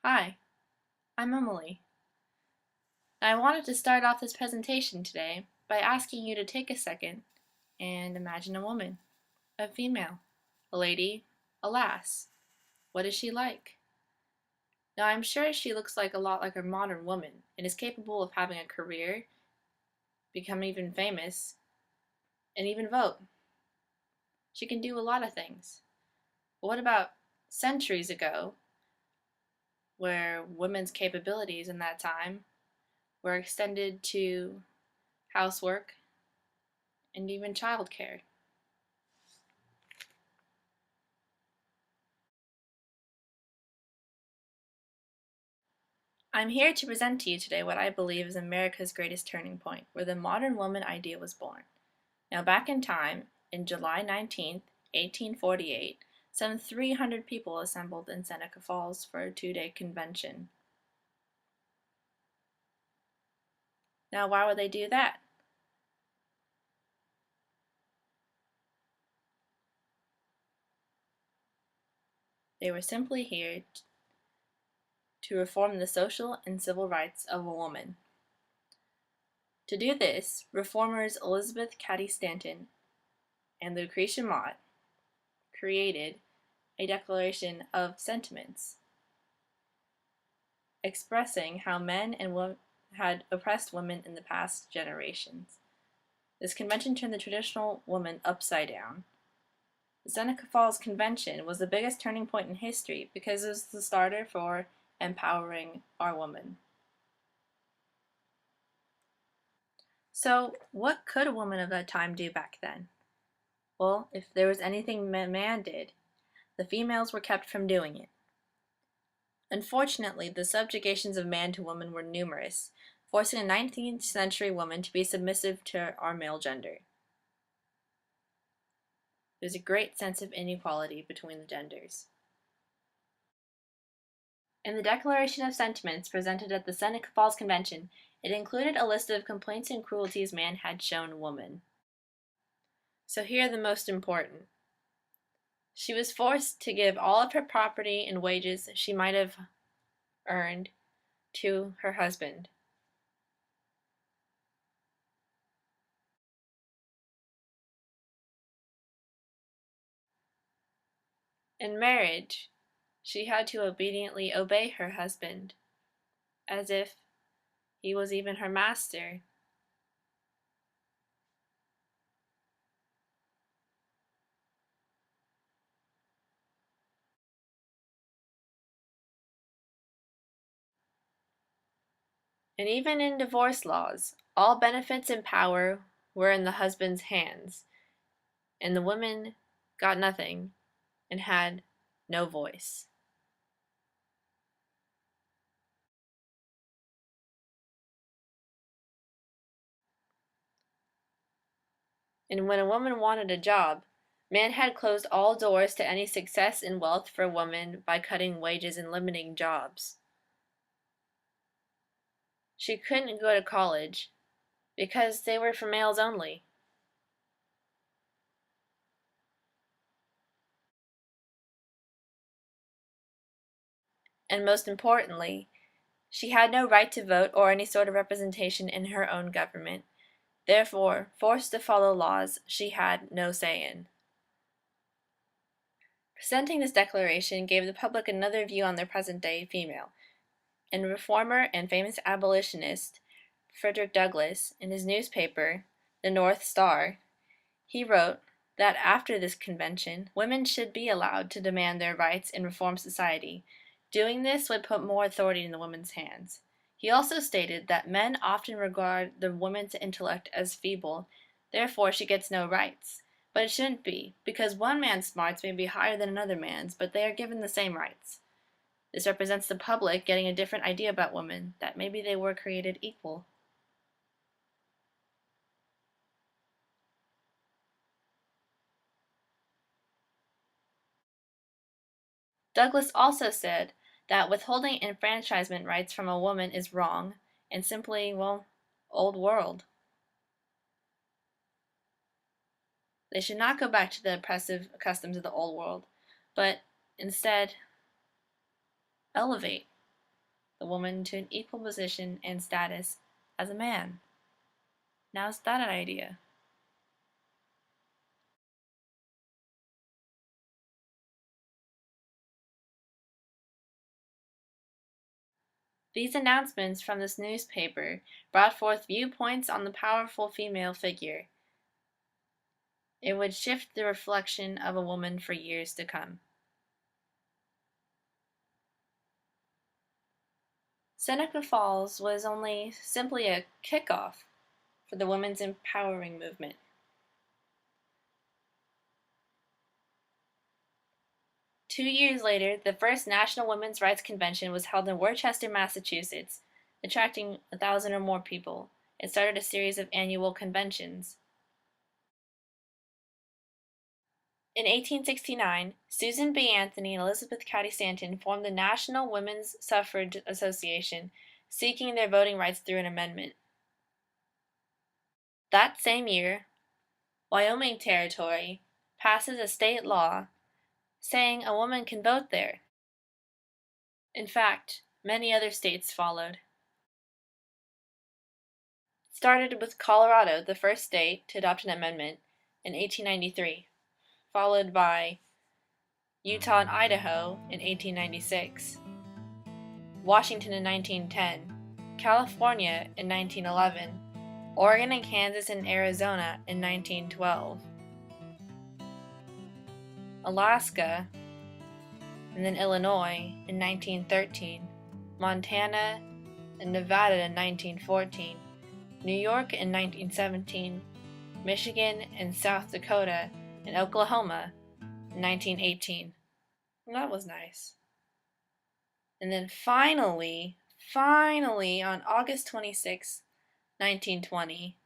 Hi, I'm Emily. I wanted to start off this presentation today by asking you to take a second and imagine a woman, a female, a lady, a lass. What is she like? Now, I'm sure she looks like a lot like a modern woman and is capable of having a career, become even famous, and even vote. She can do a lot of things. But what about centuries ago, where women's capabilities in that time were extended to housework and even childcare? I'm here to present to you today what I believe is America's greatest turning point, where the modern woman idea was born. Now, back in time, in July 19th, 1848, some 300 people assembled in Seneca Falls for a 2-day convention. Now, why would they do that? They were simply here to reform the social and civil rights of a woman. To do this, reformers Elizabeth Cady Stanton and Lucretia Mott created a Declaration of Sentiments, expressing how men and had oppressed women in the past generations. This convention turned the traditional woman upside down. The Seneca Falls Convention was the biggest turning point in history because it was the starter for empowering our women. So, what could a woman of that time do back then? Well, if there was anything a man did, the females were kept from doing it. Unfortunately, the subjugations of man to woman were numerous, forcing a 19th century woman to be submissive to our male gender. There's a great sense of inequality between the genders. In the Declaration of Sentiments presented at the Seneca Falls Convention, it included a list of complaints and cruelties man had shown woman. So here are the most important. She was forced to give all of her property and wages she might have earned to her husband. In marriage, she had to obediently obey her husband, as if he was even her master. And even in divorce laws, all benefits and power were in the husband's hands, and the woman got nothing and had no voice. And when a woman wanted a job, man had closed all doors to any success and wealth for women by cutting wages and limiting jobs. She couldn't go to college because they were for males only. And most importantly, she had no right to vote or any sort of representation in her own government, therefore forced to follow laws she had no say in. Presenting this declaration gave the public another view on their present-day female, and reformer and famous abolitionist Frederick Douglass, in his newspaper, The North Star, he wrote that after this convention, women should be allowed to demand their rights and reform society. Doing this would put more authority in the woman's hands. He also stated that men often regard the woman's intellect as feeble, therefore she gets no rights. But it shouldn't be, because one man's smarts may be higher than another man's, but they are given the same rights. This represents the public getting a different idea about women, that maybe they were created equal. Douglas also said that withholding enfranchisement rights from a woman is wrong and simply, well, old world. They should not go back to the oppressive customs of the old world, but instead elevate. the woman to an equal position and status as a man. Now, is that an idea? These announcements from this newspaper brought forth viewpoints on the powerful female figure. It would shift the reflection of a woman for years to come. Seneca Falls was only simply a kickoff for the women's empowering movement. Two years later, the first National Women's Rights Convention was held in Worcester, Massachusetts, attracting 1,000 or more people. It started a series of annual conventions. In 1869, Susan B. Anthony and Elizabeth Cady Stanton formed the National Women's Suffrage Association, seeking their voting rights through an amendment. That same year, Wyoming Territory passes a state law saying a woman can vote there. In fact, many other states followed. It started with Colorado, the first state to adopt an amendment, in 1893, followed by Utah and Idaho in 1896, Washington in 1910, California in 1911, Oregon and Kansas and Arizona in 1912, Alaska, and then Illinois in 1913, Montana and Nevada in 1914, New York in 1917, Michigan and South Dakota and Oklahoma in 1918. And that was nice. And then finally, on August 26, 1920,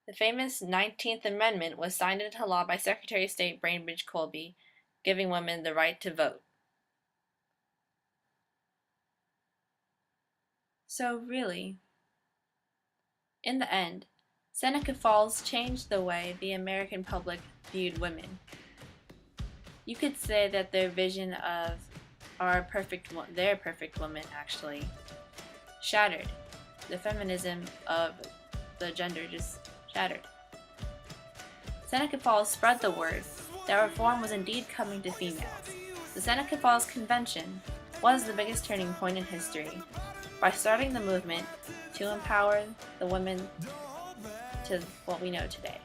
the famous 19th Amendment was signed into law by Secretary of State Bainbridge Colby, giving women the right to vote. So really, in the end, Seneca Falls changed the way the American public viewed women. You could say that their vision of their perfect woman actually shattered. The feminism of the gender just shattered. Seneca Falls spread the word that reform was indeed coming to females. The Seneca Falls Convention was the biggest turning point in history by starting the movement to empower the women to what we know today.